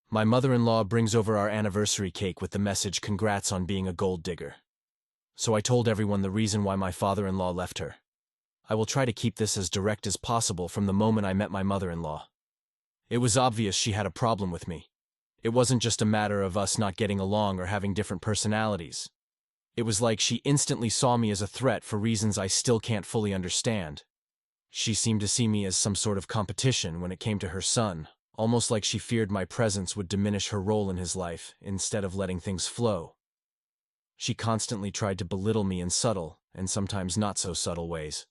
My mother-in-law brings over our anniversary cake with the message, "Congrats on being a gold digger." So I told everyone the reason why my father-in-law left her. I will try to keep this as direct as possible from the moment I met my mother-in-law. It was obvious she had a problem with me. It wasn't just a matter of us not getting along or having different personalities. It was like she instantly saw me as a threat for reasons I still can't fully understand. She seemed to see me as some sort of competition when it came to her son, almost like she feared my presence would diminish her role in his life instead of letting things flow. She constantly tried to belittle me in subtle, and sometimes not so subtle ways.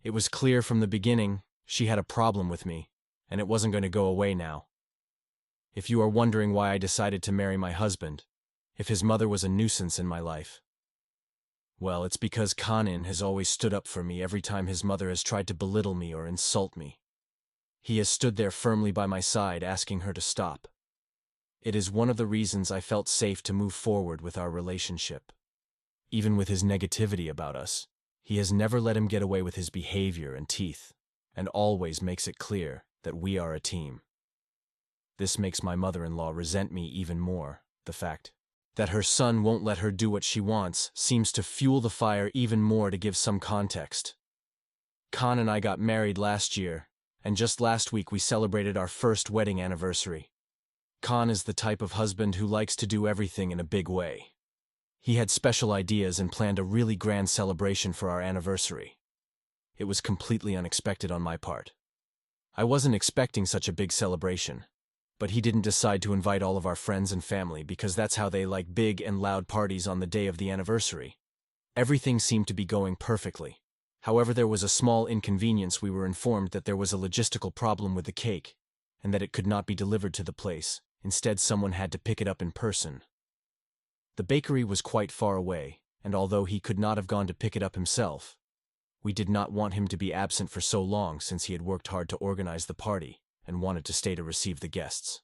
It was clear from the beginning she had a problem with me, and it wasn't going to go away now. If you are wondering why I decided to marry my husband, if his mother was a nuisance in my life, well, it's because Kanin has always stood up for me every time his mother has tried to belittle me or insult me. He has stood there firmly by my side, asking her to stop. It is one of the reasons I felt safe to move forward with our relationship. Even with his negativity about us, he has never let him get away with his behavior and teeth, and always makes it clear that we are a team. This makes my mother-in-law resent me even more. The fact that her son won't let her do what she wants seems to fuel the fire even more. To give some context, Khan and I got married last year, and just last week we celebrated our first wedding anniversary. Khan is the type of husband who likes to do everything in a big way. He had special ideas and planned a really grand celebration for our anniversary. It was completely unexpected on my part. I wasn't expecting such a big celebration, but he didn't decide to invite all of our friends and family because that's how they like big and loud parties on the day of the anniversary. Everything seemed to be going perfectly. However, there was a small inconvenience. We were informed that there was a logistical problem with the cake, and that it could not be delivered to the place. Instead, someone had to pick it up in person. The bakery was quite far away, and although he could not have gone to pick it up himself, we did not want him to be absent for so long since he had worked hard to organize the party and wanted to stay to receive the guests.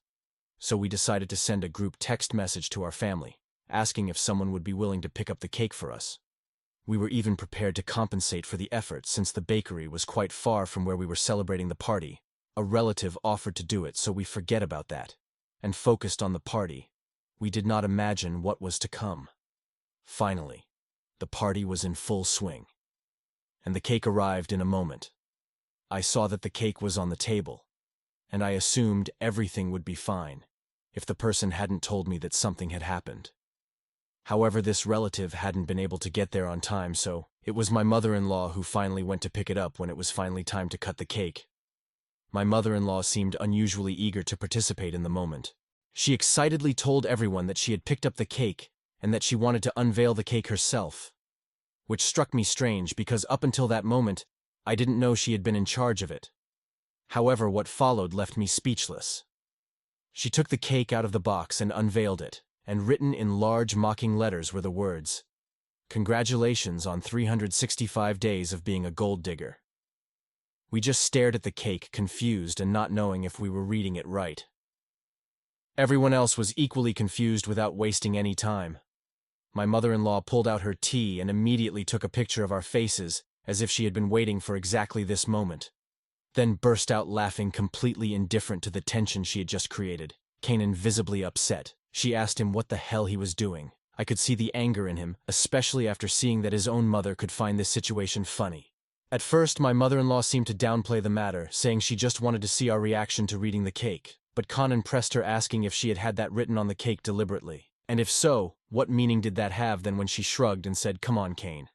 So we decided to send a group text message to our family, asking if someone would be willing to pick up the cake for us. We were even prepared to compensate for the effort since the bakery was quite far from where we were celebrating the party. A relative offered to do it, so we forget about that and focused on the party. We did not imagine what was to come. Finally, the party was in full swing, and the cake arrived in a moment. I saw that the cake was on the table, and I assumed everything would be fine if the person hadn't told me that something had happened. However, this relative hadn't been able to get there on time, so it was my mother-in-law who finally went to pick it up when it was finally time to cut the cake. My mother-in-law seemed unusually eager to participate in the moment. She excitedly told everyone that she had picked up the cake and that she wanted to unveil the cake herself, which struck me strange because up until that moment, I didn't know she had been in charge of it. However, what followed left me speechless. She took the cake out of the box and unveiled it, and written in large mocking letters were the words, "Congratulations on 365 days of being a gold digger." We just stared at the cake, confused and not knowing if we were reading it right. Everyone else was equally confused. Without wasting any time, my mother-in-law pulled out her tea and immediately took a picture of our faces as if she had been waiting for exactly this moment, then burst out laughing, completely indifferent to the tension she had just created. Kanan visibly upset. She asked him what the hell he was doing. I could see the anger in him, especially after seeing that his own mother could find this situation funny. At first, my mother-in-law seemed to downplay the matter, saying she just wanted to see our reaction to reading the cake. But Kanan pressed her, asking if she had had that written on the cake deliberately. And if so, what meaning did that have? Then when she shrugged and said, "Come on, Kane.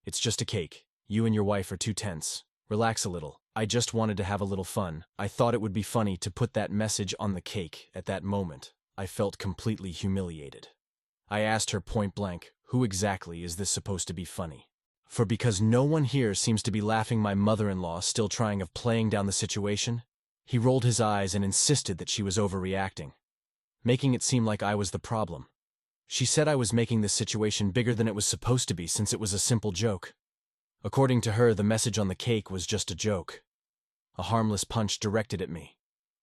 It's just a cake. You and your wife are too tense. Relax a little. I just wanted to have a little fun." I thought it would be funny to put that message on the cake. At that moment, I felt completely humiliated. I asked her point blank, "Who exactly is this supposed to be funny for?" Because no one here seems to be laughing. My mother-in-law, still trying of playing down the situation, he rolled his eyes and insisted that she was overreacting, making it seem like I was the problem. She said I was making this situation bigger than it was supposed to be since it was a simple joke. According to her, the message on the cake was just a joke, a harmless punch directed at me.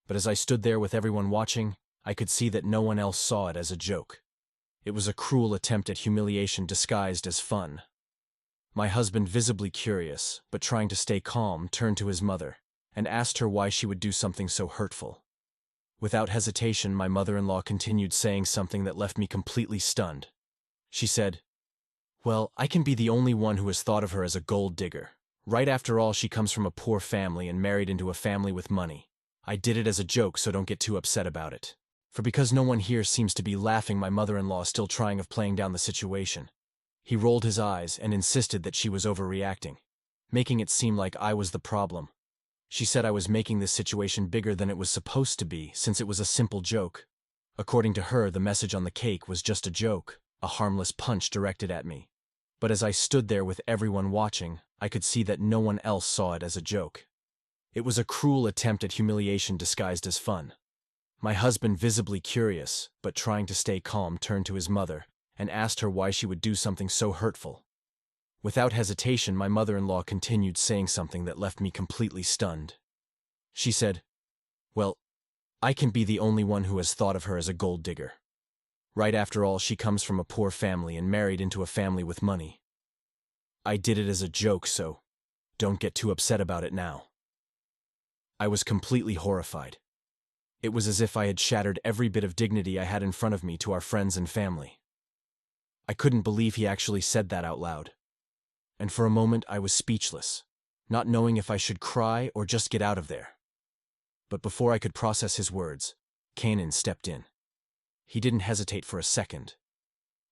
But as I stood there with everyone watching, I could see that no one else saw it as a joke. It was a cruel attempt at humiliation disguised as fun. My husband, visibly curious, but trying to stay calm, turned to his mother and asked her why she would do something so hurtful. Without hesitation, my mother-in-law continued saying something that left me completely stunned. She said, "Well, I can be the only one who has thought of her as a gold digger. Right, after all, she comes from a poor family and married into a family with money. I did it as a joke, so don't get too upset about it." For because no one here seems to be laughing, my mother-in-law still trying of playing down the situation. He rolled his eyes and insisted that she was overreacting, making it seem like I was the problem. She said I was making this situation bigger than it was supposed to be, since it was a simple joke. According to her, the message on the cake was just a joke, a harmless punch directed at me. But as I stood there with everyone watching, I could see that no one else saw it as a joke. It was a cruel attempt at humiliation disguised as fun. My husband, visibly curious, but trying to stay calm, turned to his mother and asked her why she would do something so hurtful. Without hesitation, my mother-in-law continued saying something that left me completely stunned. She said, "Well, I can be the only one who has thought of her as a gold digger. Right, after all, she comes from a poor family and married into a family with money. I did it as a joke, so don't get too upset about it now." I was completely horrified. It was as if I had shattered every bit of dignity I had in front of me to our friends and family. I couldn't believe he actually said that out loud. And for a moment I was speechless, not knowing if I should cry or just get out of there. But before I could process his words, Kanan stepped in. He didn't hesitate for a second.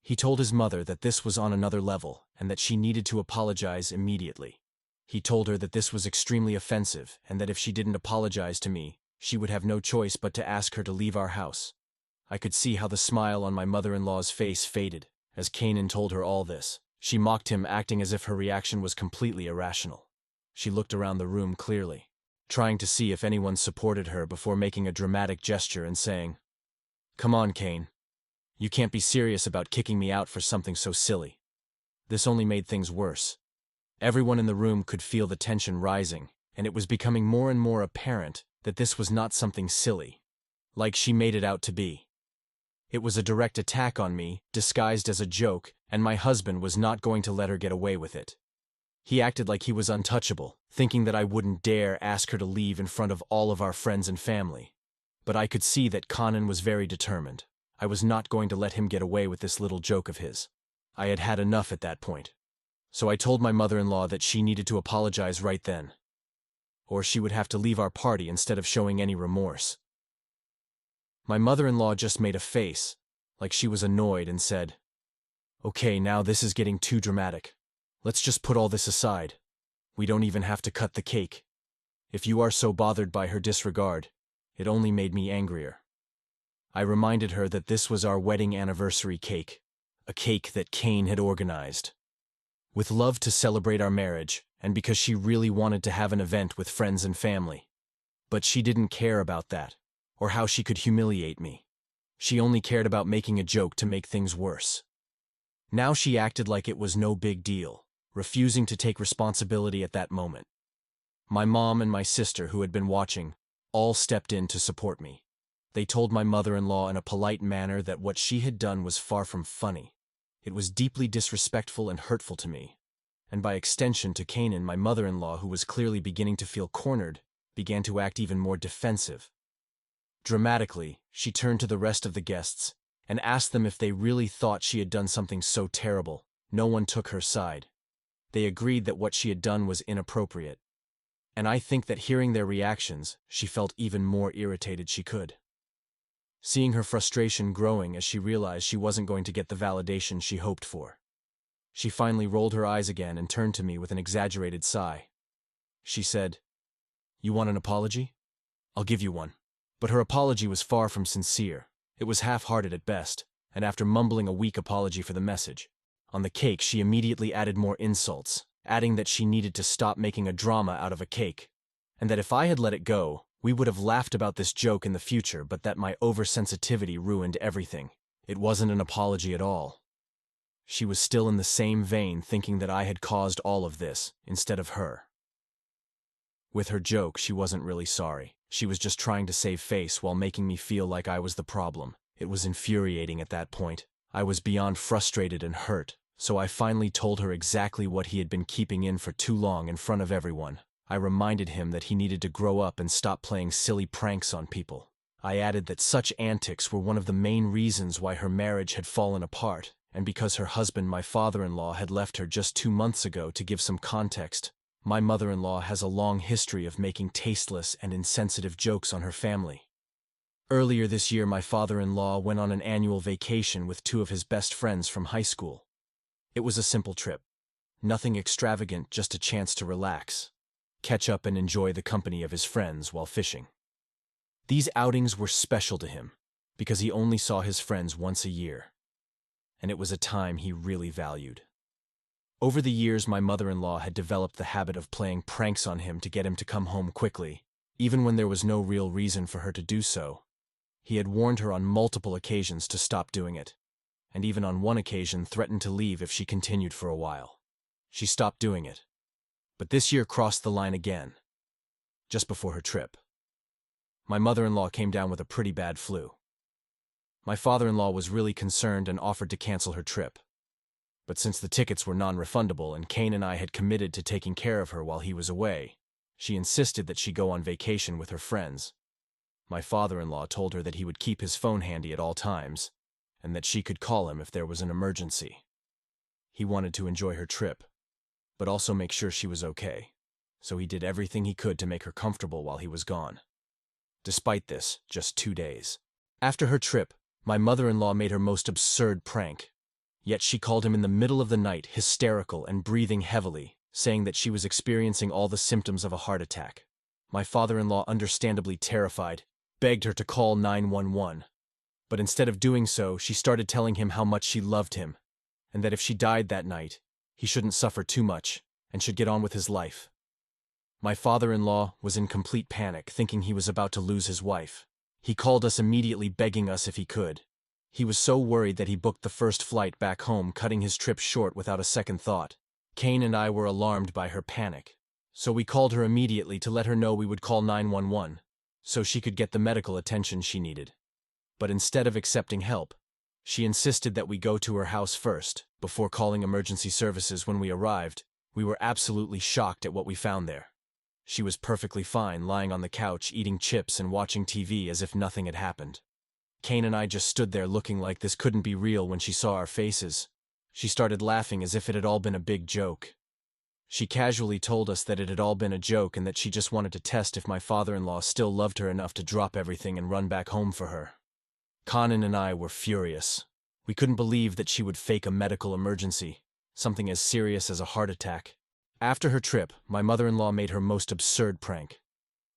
He told his mother that this was on another level and that she needed to apologize immediately. He told her that this was extremely offensive and that if she didn't apologize to me, she would have no choice but to ask her to leave our house. I could see how the smile on my mother-in-law's face faded as Kanan told her all this. She mocked him, acting as if her reaction was completely irrational. She looked around the room clearly, trying to see if anyone supported her before making a dramatic gesture and saying, "Come on, Kane. You can't be serious about kicking me out for something so silly." This only made things worse. Everyone in the room could feel the tension rising, and it was becoming more and more apparent that this was not something silly, like she made it out to be. It was a direct attack on me, disguised as a joke, and my husband was not going to let her get away with it. He acted like he was untouchable, thinking that I wouldn't dare ask her to leave in front of all of our friends and family. But I could see that Kanan was very determined. I was not going to let him get away with this little joke of his. I had had enough at that point. So I told my mother-in-law that she needed to apologize right then, or she would have to leave our party instead of showing any remorse. My mother-in-law just made a face, like she was annoyed, and said, "Okay, now this is getting too dramatic. Let's just put all this aside. We don't even have to cut the cake. If you are so bothered by her disregard, it only made me angrier." I reminded her that this was our wedding anniversary cake, a cake that Kane had organized, with love to celebrate our marriage, and because she really wanted to have an event with friends and family. But she didn't care about that, or how she could humiliate me. She only cared about making a joke to make things worse. Now she acted like it was no big deal, refusing to take responsibility at that moment. My mom and my sister, who had been watching, all stepped in to support me. They told my mother-in-law in a polite manner that what she had done was far from funny. It was deeply disrespectful and hurtful to me, and by extension to Kanan. My mother-in-law, who was clearly beginning to feel cornered, began to act even more defensive. Dramatically, she turned to the rest of the guests and asked them if they really thought she had done something so terrible. No one took her side. They agreed that what she had done was inappropriate. And I think that hearing their reactions, she felt even more irritated she could. Seeing her frustration growing as she realized she wasn't going to get the validation she hoped for. She finally rolled her eyes again and turned to me with an exaggerated sigh. She said, "You want an apology? I'll give you one." But her apology was far from sincere. It was half-hearted at best, and after mumbling a weak apology for the message on the cake, she immediately added more insults, adding that she needed to stop making a drama out of a cake, and that if I had let it go, we would have laughed about this joke in the future, but that my oversensitivity ruined everything. It wasn't an apology at all. She was still in the same vein, thinking that I had caused all of this, instead of her. With her joke, she wasn't really sorry. She was just trying to save face while making me feel like I was the problem. It was infuriating at that point. I was beyond frustrated and hurt, so I finally told her exactly what he had been keeping in for too long in front of everyone. I reminded him that he needed to grow up and stop playing silly pranks on people. I added that such antics were one of the main reasons why her marriage had fallen apart, and because her husband, my father-in-law, had left her just 2 months ago. To give some context, my mother-in-law has a long history of making tasteless and insensitive jokes on her family. Earlier this year, my father-in-law went on an annual vacation with 2 of his best friends from high school. It was a simple trip. Nothing extravagant, just a chance to relax, catch up and enjoy the company of his friends while fishing. These outings were special to him because he only saw his friends once a year, and it was a time he really valued. Over the years, my mother-in-law had developed the habit of playing pranks on him to get him to come home quickly, even when there was no real reason for her to do so. He had warned her on multiple occasions to stop doing it, and even on one occasion threatened to leave if she continued for a while. She stopped doing it, but this year crossed the line again, just before her trip. My mother-in-law came down with a pretty bad flu. My father-in-law was really concerned and offered to cancel her trip. But since the tickets were non-refundable and Kane and I had committed to taking care of her while he was away, she insisted that she go on vacation with her friends. My father-in-law told her that he would keep his phone handy at all times, and that she could call him if there was an emergency. He wanted to enjoy her trip, but also make sure she was okay, so he did everything he could to make her comfortable while he was gone. Despite this, just 2 days after her trip, my mother-in-law made her most absurd prank. Yet she called him in the middle of the night, hysterical and breathing heavily, saying that she was experiencing all the symptoms of a heart attack. My father-in-law, understandably terrified, begged her to call 911. But instead of doing so, she started telling him how much she loved him, and that if she died that night, he shouldn't suffer too much and should get on with his life. My father-in-law was in complete panic, thinking he was about to lose his wife. He called us immediately, begging us if he could. He was so worried that he booked the first flight back home, cutting his trip short without a second thought. Kane and I were alarmed by her panic, so we called her immediately to let her know we would call 911, so she could get the medical attention she needed. But instead of accepting help, she insisted that we go to her house first, before calling emergency services. When we arrived, we were absolutely shocked at what we found there. She was perfectly fine, lying on the couch, eating chips and watching TV as if nothing had happened. Kane and I just stood there looking like this couldn't be real. When she saw our faces, she started laughing as if it had all been a big joke. She casually told us that it had all been a joke and that she just wanted to test if my father-in-law still loved her enough to drop everything and run back home for her. Conan and I were furious. We couldn't believe that she would fake a medical emergency, something as serious as a heart attack. After her trip, my mother-in-law made her most absurd prank.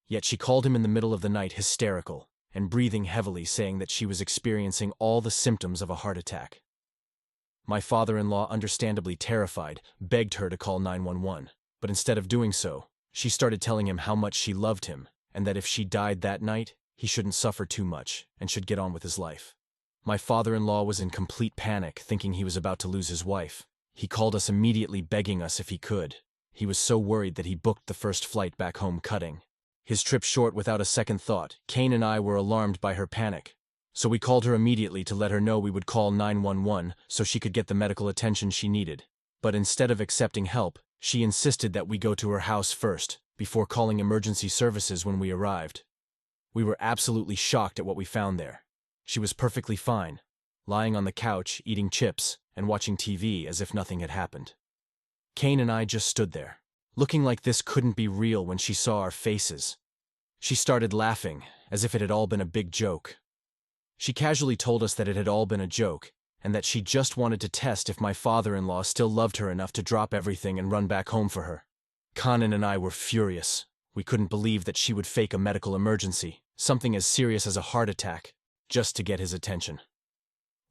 Yet she called him in the middle of the night, hysterical and breathing heavily, saying that she was experiencing all the symptoms of a heart attack. My father-in-law, understandably terrified, begged her to call 911, but instead of doing so, she started telling him how much she loved him, and that if she died that night, he shouldn't suffer too much and should get on with his life. My father-in-law was in complete panic, thinking he was about to lose his wife. He called us immediately, begging us if he could. He was so worried that he booked the first flight back home, cutting his trip short without a second thought. Kane and I were alarmed by her panic, so we called her immediately to let her know we would call 911 so she could get the medical attention she needed. But instead of accepting help, she insisted that we go to her house first, before calling emergency services. When we arrived, we were absolutely shocked at what we found there. She was perfectly fine, lying on the couch, eating chips and watching TV as if nothing had happened. Kane and I just stood there, looking like this couldn't be real. When she saw our faces, she started laughing as if it had all been a big joke. She casually told us that it had all been a joke, and that she just wanted to test if my father-in-law still loved her enough to drop everything and run back home for her. Conan and I were furious. We couldn't believe that she would fake a medical emergency, something as serious as a heart attack, just to get his attention.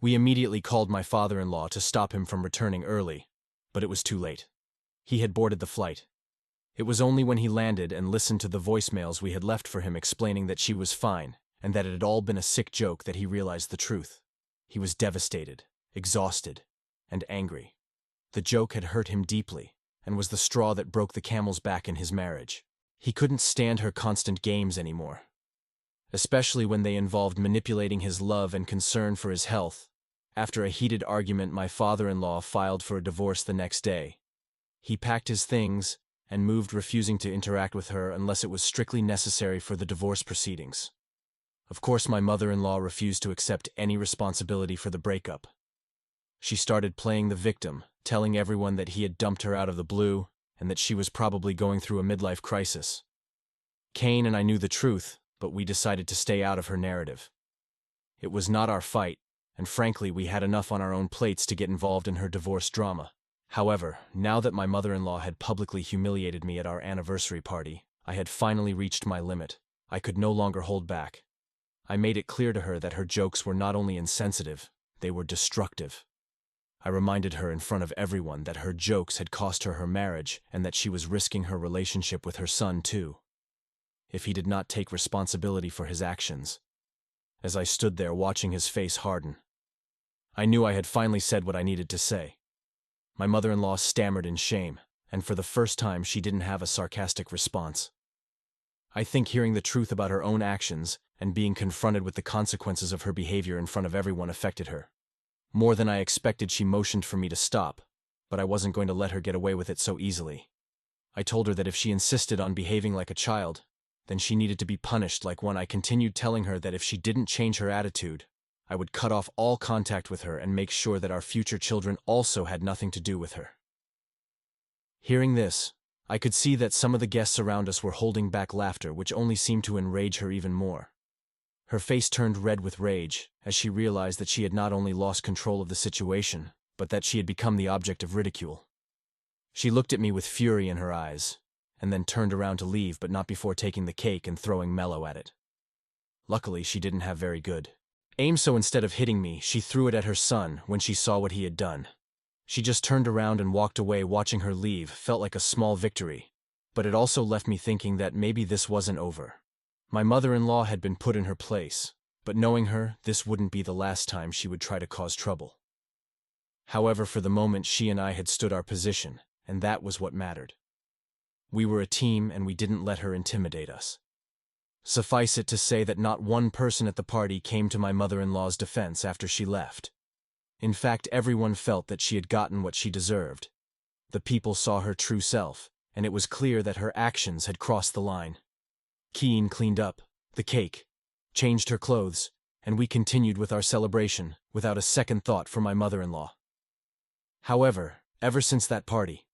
We immediately called my father-in-law to stop him from returning early, but it was too late. He had boarded the flight. It was only when he landed and listened to the voicemails we had left for him explaining that she was fine and that it had all been a sick joke that he realized the truth. He was devastated, exhausted, and angry. The joke had hurt him deeply and was the straw that broke the camel's back in his marriage. He couldn't stand her constant games anymore, especially when they involved manipulating his love and concern for his health. After a heated argument, my father-in-law filed for a divorce the next day. He packed his things and moved, refusing to interact with her unless it was strictly necessary for the divorce proceedings. Of course, my mother-in-law refused to accept any responsibility for the breakup. She started playing the victim, telling everyone that he had dumped her out of the blue and that she was probably going through a midlife crisis. Kane and I knew the truth, but we decided to stay out of her narrative. It was not our fight, and frankly, we had enough on our own plates to get involved in her divorce drama. However, now that my mother-in-law had publicly humiliated me at our anniversary party, I had finally reached my limit. I could no longer hold back. I made it clear to her that her jokes were not only insensitive, they were destructive. I reminded her in front of everyone that her jokes had cost her her marriage and that she was risking her relationship with her son too, if he did not take responsibility for his actions. As I stood there watching his face harden, I knew I had finally said what I needed to say. My mother-in-law stammered in shame, and for the first time she didn't have a sarcastic response. I think hearing the truth about her own actions and being confronted with the consequences of her behavior in front of everyone affected her. More than I expected, she motioned for me to stop, but I wasn't going to let her get away with it so easily. I told her that if she insisted on behaving like a child, then she needed to be punished like one. I continued telling her that if she didn't change her attitude, I would cut off all contact with her and make sure that our future children also had nothing to do with her. Hearing this, I could see that some of the guests around us were holding back laughter, which only seemed to enrage her even more. Her face turned red with rage as she realized that she had not only lost control of the situation, but that she had become the object of ridicule. She looked at me with fury in her eyes, and then turned around to leave, but not before taking the cake and throwing Mello at it. Luckily, she didn't have very good aim, so instead of hitting me, she threw it at her son when she saw what he had done. She just turned around and walked away. Watching her leave felt like a small victory, but it also left me thinking that maybe this wasn't over. My mother-in-law had been put in her place, but knowing her, this wouldn't be the last time she would try to cause trouble. However, for the moment, she and I had stood our position, and that was what mattered. We were a team, and we didn't let her intimidate us. Suffice it to say that not one person at the party came to my mother-in-law's defense after she left. In fact, everyone felt that she had gotten what she deserved. The people saw her true self, and it was clear that her actions had crossed the line. Keen cleaned up the cake, changed her clothes, and we continued with our celebration without a second thought for my mother-in-law. However, ever since that party,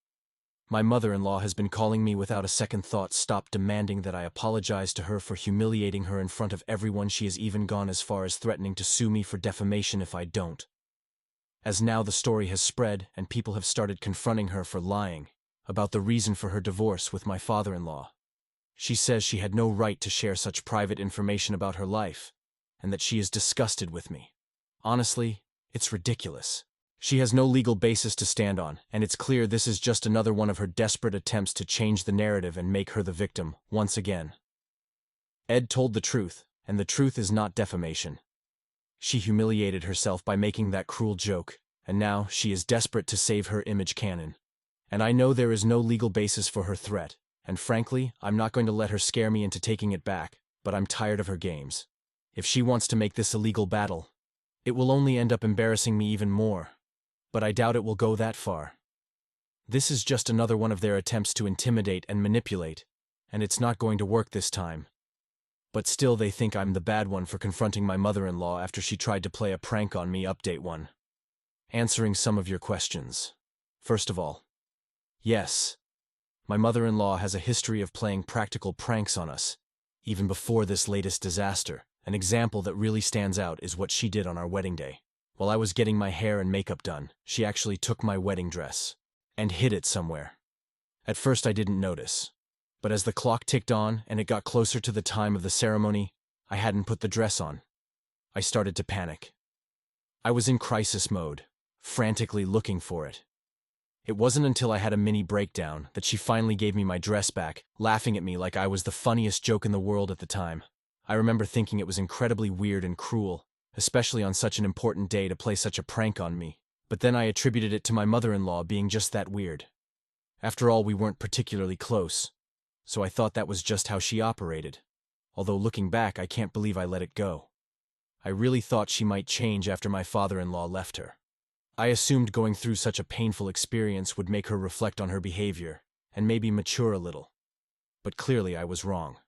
my mother-in-law has been calling me without a second thought, stopped demanding that I apologize to her for humiliating her in front of everyone. She has even gone as far as threatening to sue me for defamation if I don't. As now the story has spread and people have started confronting her for lying about the reason for her divorce with my father-in-law. She says she had no right to share such private information about her life, and that she is disgusted with me. Honestly, it's ridiculous. She has no legal basis to stand on, and it's clear this is just another one of her desperate attempts to change the narrative and make her the victim, once again. Ed told the truth, and the truth is not defamation. She humiliated herself by making that cruel joke, and now she is desperate to save her image canon. And I know there is no legal basis for her threat, and frankly, I'm not going to let her scare me into taking it back, but I'm tired of her games. If she wants to make this a legal battle, it will only end up embarrassing me even more, but I doubt it will go that far. This is just another one of their attempts to intimidate and manipulate, and it's not going to work this time. But still, they think I'm the bad one for confronting my mother-in-law after she tried to play a prank on me. Update 1. Answering some of your questions. First of all, yes, my mother-in-law has a history of playing practical pranks on us, even before this latest disaster. An example that really stands out is what she did on our wedding day. While I was getting my hair and makeup done, she actually took my wedding dress and hid it somewhere. At first I didn't notice, but as the clock ticked on and it got closer to the time of the ceremony, I hadn't put the dress on. I started to panic. I was in crisis mode, frantically looking for it. It wasn't until I had a mini breakdown that she finally gave me my dress back, laughing at me like I was the funniest joke in the world at the time. I remember thinking it was incredibly weird and cruel, especially on such an important day to play such a prank on me, but then I attributed it to my mother-in-law being just that weird. After all, we weren't particularly close, so I thought that was just how she operated. Although looking back, I can't believe I let it go. I really thought she might change after my father-in-law left her. I assumed going through such a painful experience would make her reflect on her behavior and maybe mature a little. But clearly I was wrong,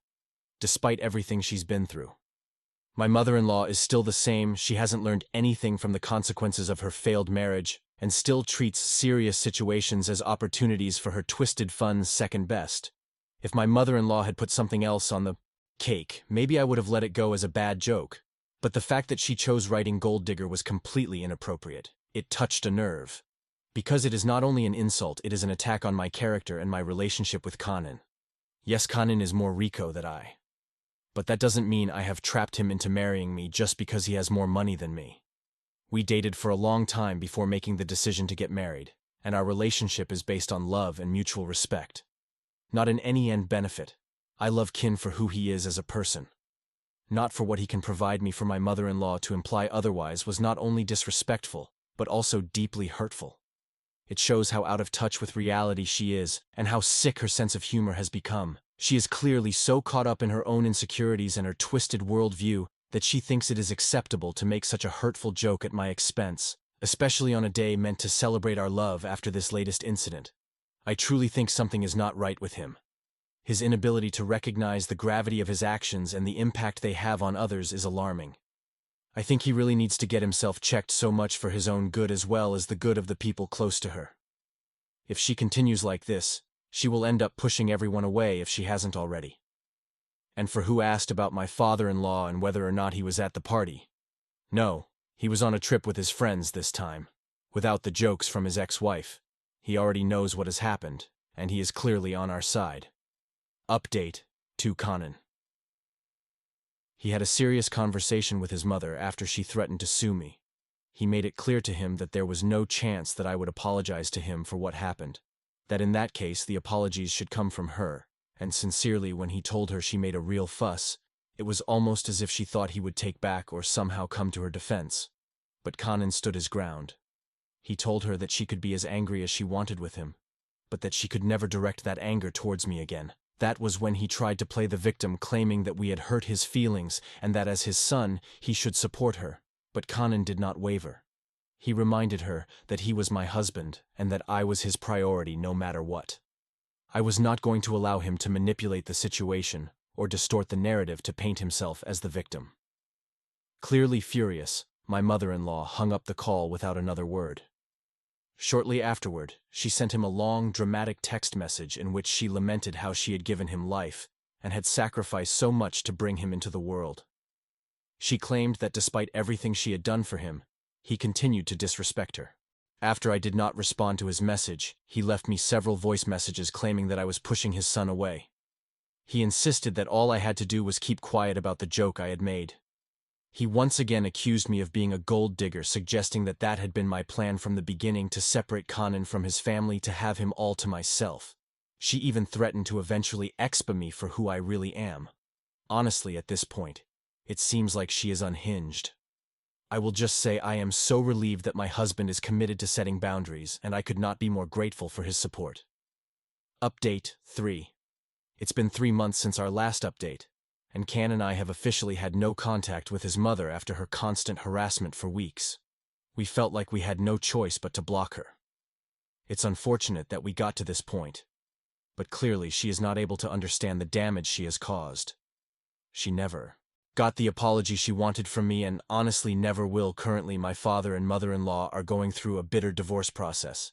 despite everything she's been through. My mother-in-law is still the same. She hasn't learned anything from the consequences of her failed marriage and still treats serious situations as opportunities for her twisted fun's second best. If my mother-in-law had put something else on the cake, maybe I would have let it go as a bad joke. But the fact that she chose writing gold digger was completely inappropriate. It touched a nerve. Because it is not only an insult, it is an attack on my character and my relationship with Kanan. Yes, Kanan is more Rico than I. But that doesn't mean I have trapped him into marrying me just because he has more money than me. We dated for a long time before making the decision to get married, and our relationship is based on love and mutual respect. Not an any-end benefit. I love Kin for who he is as a person. Not for what he can provide me. For my mother-in-law to imply otherwise was not only disrespectful, but also deeply hurtful. It shows how out of touch with reality she is, and how sick her sense of humor has become. She is clearly so caught up in her own insecurities and her twisted worldview that she thinks it is acceptable to make such a hurtful joke at my expense, especially on a day meant to celebrate our love after this latest incident. I truly think something is not right with him. His inability to recognize the gravity of his actions and the impact they have on others is alarming. I think he really needs to get himself checked, so much for his own good as well as the good of the people close to her. If she continues like this, she will end up pushing everyone away if she hasn't already. And for who asked about my father-in-law and whether or not he was at the party? No, he was on a trip with his friends this time, without the jokes from his ex-wife. He already knows what has happened, and he is clearly on our side. Update to Kanan. He had a serious conversation with his mother after she threatened to sue me. He made it clear to him that there was no chance that I would apologize to him for what happened, that in that case the apologies should come from her, and sincerely when he told her she made a real fuss, it was almost as if she thought he would take back or somehow come to her defense. But Kanan stood his ground. He told her that she could be as angry as she wanted with him, but that she could never direct that anger towards me again. That was when he tried to play the victim, claiming that we had hurt his feelings and that as his son, he should support her. But Kanan did not waver. He reminded her that he was my husband and that I was his priority no matter what. I was not going to allow him to manipulate the situation or distort the narrative to paint himself as the victim. Clearly furious, my mother-in-law hung up the call without another word. Shortly afterward, she sent him a long, dramatic text message in which she lamented how she had given him life and had sacrificed so much to bring him into the world. She claimed that despite everything she had done for him, he continued to disrespect her. After I did not respond to his message, he left me several voice messages claiming that I was pushing his son away. He insisted that all I had to do was keep quiet about the joke I had made. He once again accused me of being a gold digger, suggesting that that had been my plan from the beginning, to separate Kanan from his family, to have him all to myself. She even threatened to eventually expa me for who I really am. Honestly, at this point, it seems like she is unhinged. I will just say I am so relieved that my husband is committed to setting boundaries, and I could not be more grateful for his support. Update 3. It's been 3 months since our last update, and Can and I have officially had no contact with his mother after her constant harassment for weeks. We felt like we had no choice but to block her. It's unfortunate that we got to this point, but clearly she is not able to understand the damage she has caused. She never got the apology she wanted from me and honestly never will. Currently, my father and mother-in-law are going through a bitter divorce process,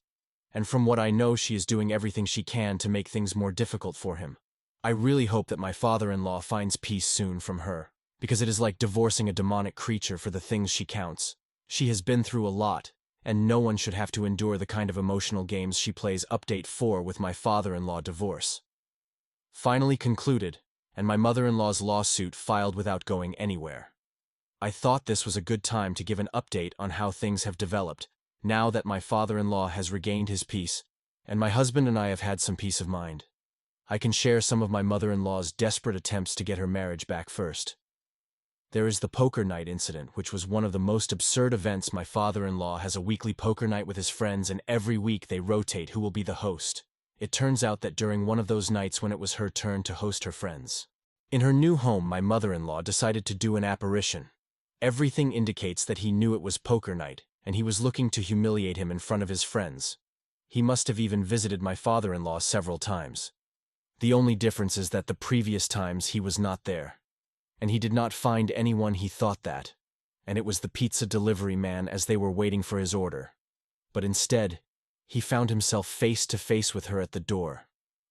and from what I know, she is doing everything she can to make things more difficult for him. I really hope that my father-in-law finds peace soon from her, because it is like divorcing a demonic creature for the things she counts. She has been through a lot, and no one should have to endure the kind of emotional games she plays. Update 4 with my father-in-law divorce finally concluded, and my mother-in-law's lawsuit filed without going anywhere. I thought this was a good time to give an update on how things have developed, now that my father-in-law has regained his peace, and my husband and I have had some peace of mind. I can share some of my mother-in-law's desperate attempts to get her marriage back first. There is the poker night incident, which was one of the most absurd events. My father-in-law has a weekly poker night with his friends, and every week they rotate who will be the host. It turns out that during one of those nights when it was her turn to host her friends in her new home, my mother-in-law decided to do an apparition. Everything indicates that he knew it was poker night, and he was looking to humiliate him in front of his friends. He must have even visited my father-in-law several times. The only difference is that the previous times he was not there. And he did not find anyone he thought that, and it was the pizza delivery man as they were waiting for his order. But instead, he found himself face to face with her at the door,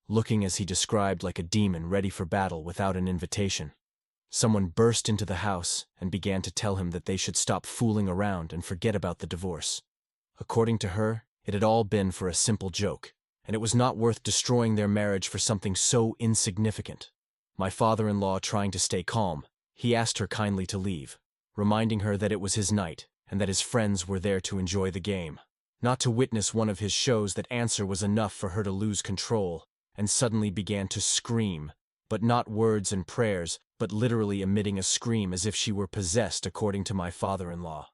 looking as he described like a demon ready for battle without an invitation. Someone burst into the house and began to tell him that they should stop fooling around and forget about the divorce. According to her, it had all been for a simple joke, and it was not worth destroying their marriage for something so insignificant. My father-in-law, trying to stay calm, he asked her kindly to leave, reminding her that it was his night and that his friends were there to enjoy the game, not to witness one of his shows. That answer was enough for her to lose control and suddenly began to scream, but not words and prayers, but literally emitting a scream as if she were possessed, according to my father-in-law.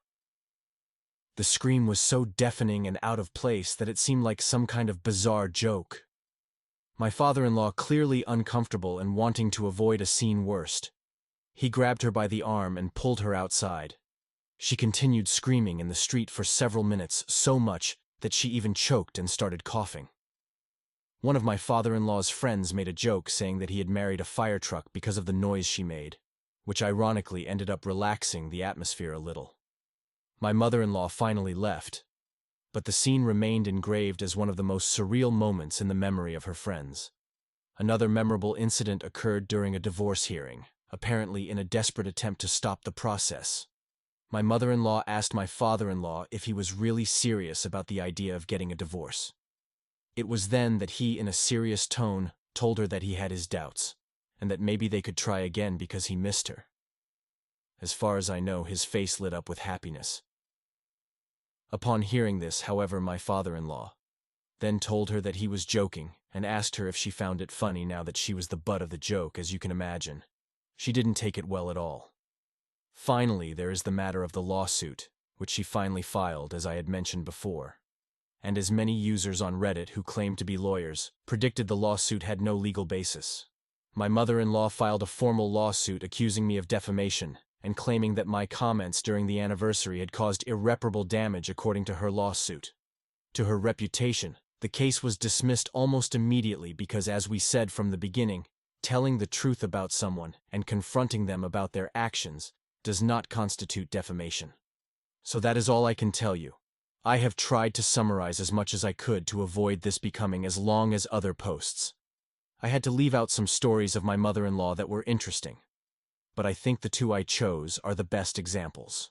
The scream was so deafening and out of place that it seemed like some kind of bizarre joke. My father-in-law, clearly uncomfortable and wanting to avoid a scene worst, he grabbed her by the arm and pulled her outside. She continued screaming in the street for several minutes, so much that she even choked and started coughing. One of my father-in-law's friends made a joke saying that he had married a fire truck because of the noise she made, which ironically ended up relaxing the atmosphere a little. My mother-in-law finally left, but the scene remained engraved as one of the most surreal moments in the memory of her friends. Another memorable incident occurred during a divorce hearing, apparently in a desperate attempt to stop the process. My mother-in-law asked my father-in-law if he was really serious about the idea of getting a divorce. It was then that he, in a serious tone, told her that he had his doubts, and that maybe they could try again because he missed her. As far as I know, his face lit up with happiness. Upon hearing this, however, my father-in-law then told her that he was joking and asked her if she found it funny now that she was the butt of the joke. As you can imagine, she didn't take it well at all. Finally, there is the matter of the lawsuit, which she finally filed, as I had mentioned before. And as many users on Reddit who claimed to be lawyers predicted, the lawsuit had no legal basis. My mother-in-law filed a formal lawsuit accusing me of defamation and claiming that my comments during the anniversary had caused irreparable damage according to her lawsuit. To her reputation, the case was dismissed almost immediately because, as we said from the beginning, telling the truth about someone and confronting them about their actions does not constitute defamation. So that is all I can tell you. I have tried to summarize as much as I could to avoid this becoming as long as other posts. I had to leave out some stories of my mother-in-law that were interesting, but I think the two I chose are the best examples.